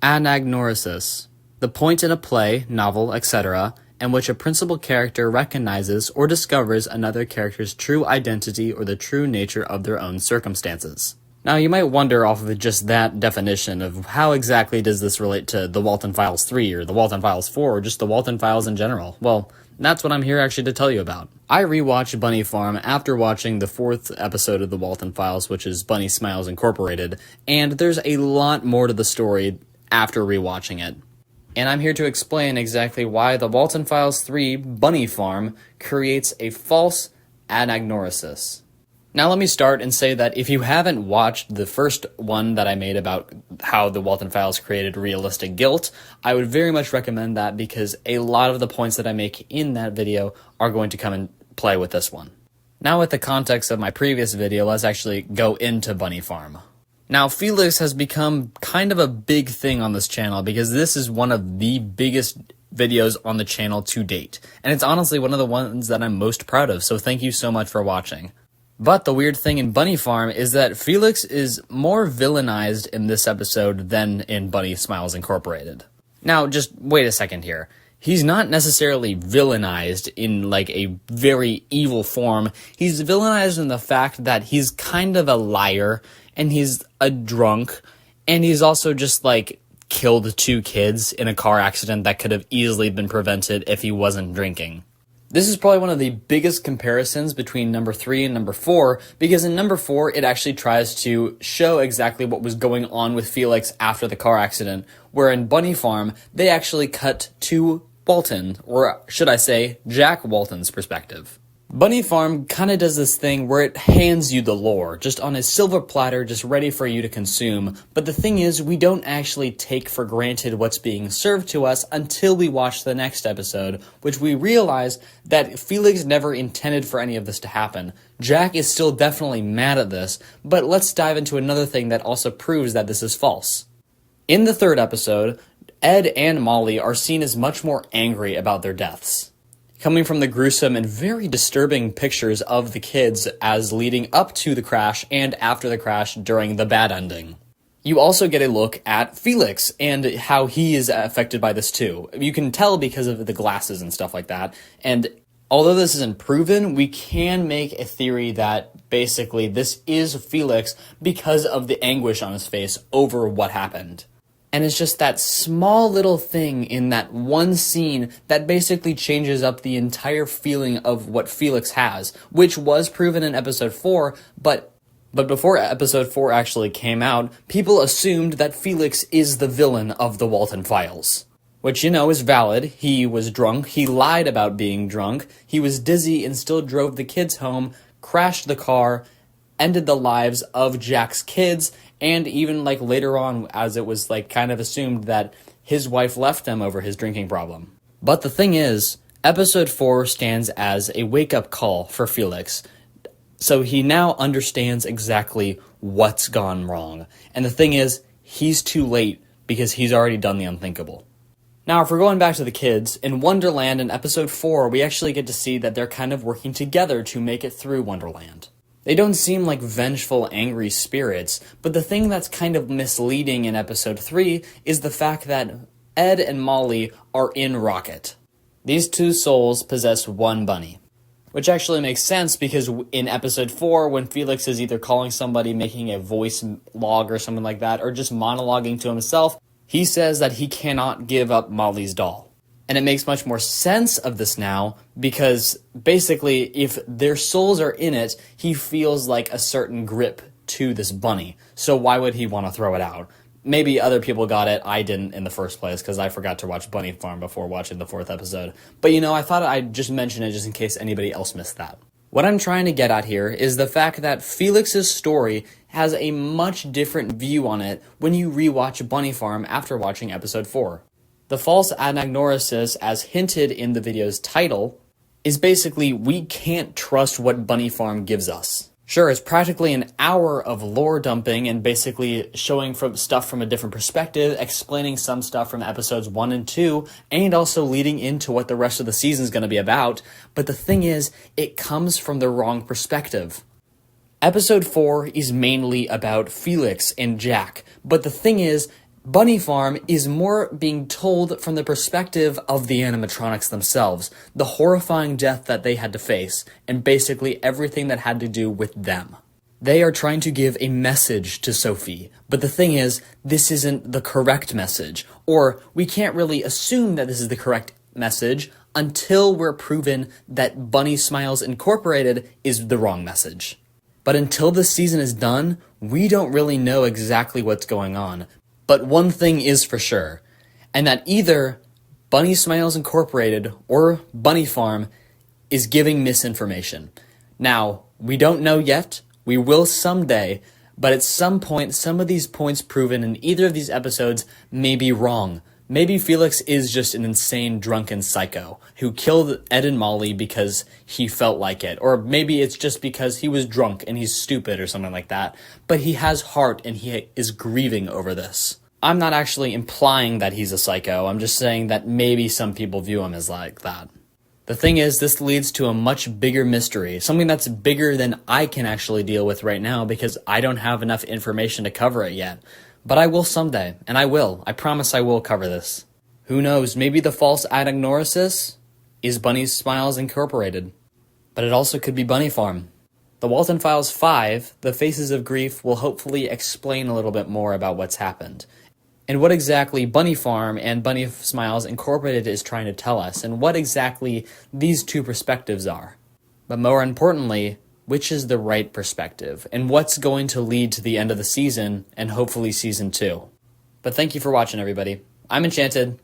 Anagnorisis, the point in a play, novel, etc., in which a principal character recognizes or discovers another character's true identity or the true nature of their own circumstances. Now, you might wonder off of just that definition of how exactly does this relate to the Walten Files 3 or the Walten Files 4 or just the Walten Files in general? Well, that's what I'm here actually to tell you about. I rewatched Bunny Farm after watching the 4th episode of the Walten Files, which is Bunny Smiles Incorporated, and there's a lot more to the story after rewatching it. And I'm here to explain exactly why the Walten Files 3 Bunny Farm creates a false anagnorisis. Now let me start and say that if you haven't watched the first one that I made about how the Walten Files created realistic guilt, I would very much recommend that because a lot of the points that I make in that video are going to come and play with this one. Now with the context of my previous video, let's actually go into Bunny Farm. Now, Felix has become kind of a big thing on this channel because this is one of the biggest videos on the channel to date. And it's honestly one of the ones that I'm most proud of, so thank you so much for watching. But the weird thing in Bunny Farm is that Felix is more villainized in this episode than in Bunny Smiles Incorporated. Now, just wait a second here. He's not necessarily villainized in like a very evil form. He's villainized in the fact that he's kind of a liar, and he's a drunk, and he's also just like killed 2 kids in a car accident that could have easily been prevented if he wasn't drinking. This is probably one of the biggest comparisons between number 3 and number 4, because in number 4, it actually tries to show exactly what was going on with Felix after the car accident, where in Bunny Farm, they actually cut to Walten, or should I say, Jack Walten's perspective. Bunny Farm kind of does this thing where it hands you the lore, just on a silver platter, just ready for you to consume. But the thing is, we don't actually take for granted what's being served to us until we watch the next episode, which we realize that Felix never intended for any of this to happen. Jack is still definitely mad at this, but let's dive into another thing that also proves that this is false. In the 3rd episode, Ed and Molly are seen as much more angry about their deaths, coming from the gruesome and very disturbing pictures of the kids as leading up to the crash and after the crash during the bad ending. You also get a look at Felix and how he is affected by this too. You can tell because of the glasses and stuff like that, and although this isn't proven, we can make a theory that basically this is Felix because of the anguish on his face over what happened. And it's just that small little thing in that one scene that basically changes up the entire feeling of what Felix has, which was proven in episode 4, but before episode 4 actually came out, people assumed that Felix is the villain of the Walten Files. Which, is valid. He was drunk, he lied about being drunk, he was dizzy and still drove the kids home, crashed the car, ended the lives of Jack's kids, and even like later on, as it was like kind of assumed that his wife left him over his drinking problem. But the thing is, episode 4 stands as a wake-up call for Felix. So he now understands exactly what's gone wrong. And the thing is, he's too late because he's already done the unthinkable. Now, if we're going back to the kids, in Wonderland in episode 4, we actually get to see that they're kind of working together to make it through Wonderland. They don't seem like vengeful, angry spirits, but the thing that's kind of misleading in episode 3 is the fact that Ed and Molly are in Rocket. These 2 souls possess one bunny. Which actually makes sense because in episode 4, when Felix is either calling somebody, making a voice log or something like that, or just monologuing to himself, he says that he cannot give up Molly's doll. And it makes much more sense of this now because basically if their souls are in it, he feels like a certain grip to this bunny. So why would he want to throw it out? Maybe other people got it. I didn't in the first place because I forgot to watch Bunny Farm before watching the 4th episode. But I thought I'd just mention it just in case anybody else missed that. What I'm trying to get at here is the fact that Felix's story has a much different view on it when you rewatch Bunny Farm after watching episode 4. The false anagnorisis, as hinted in the video's title, is basically we can't trust what Bunny Farm gives us. Sure, it's practically an hour of lore dumping and basically showing stuff from a different perspective, explaining some stuff from episodes 1 and 2, and also leading into what the rest of the season is going to be about. But the thing is, it comes from the wrong perspective. Episode 4 is mainly about Felix and Jack, but the thing is, Bunny Farm is more being told from the perspective of the animatronics themselves, the horrifying death that they had to face, and basically everything that had to do with them. They are trying to give a message to Sophie, but the thing is, this isn't the correct message, or we can't really assume that this is the correct message until we're proven that Bunny Smiles Incorporated is the wrong message. But until the season is done, we don't really know exactly what's going on. But one thing is for sure, and that either Bunny Smiles Incorporated or Bunny Farm is giving misinformation. Now, we don't know yet, we will someday, but at some point, some of these points proven in either of these episodes may be wrong. Maybe Felix is just an insane drunken psycho who killed Ed and Molly because he felt like it. Or maybe it's just because he was drunk and he's stupid or something like that. But he has heart and he is grieving over this. I'm not actually implying that he's a psycho. I'm just saying that maybe some people view him as like that. The thing is, this leads to a much bigger mystery, something that's bigger than I can actually deal with right now because I don't have enough information to cover it yet. But I will someday, and I will. I promise I will cover this. Who knows, maybe the false Anagnorisis is Bunny Smiles Incorporated. But it also could be Bunny Farm. The Walten Files 5, The Faces of Grief, will hopefully explain a little bit more about what's happened, and what exactly Bunny Farm and Bunny Smiles Incorporated is trying to tell us, and what exactly these two perspectives are. But more importantly, which is the right perspective, and what's going to lead to the end of the season, and hopefully season 2. But thank you for watching, everybody. I'm Enchanted.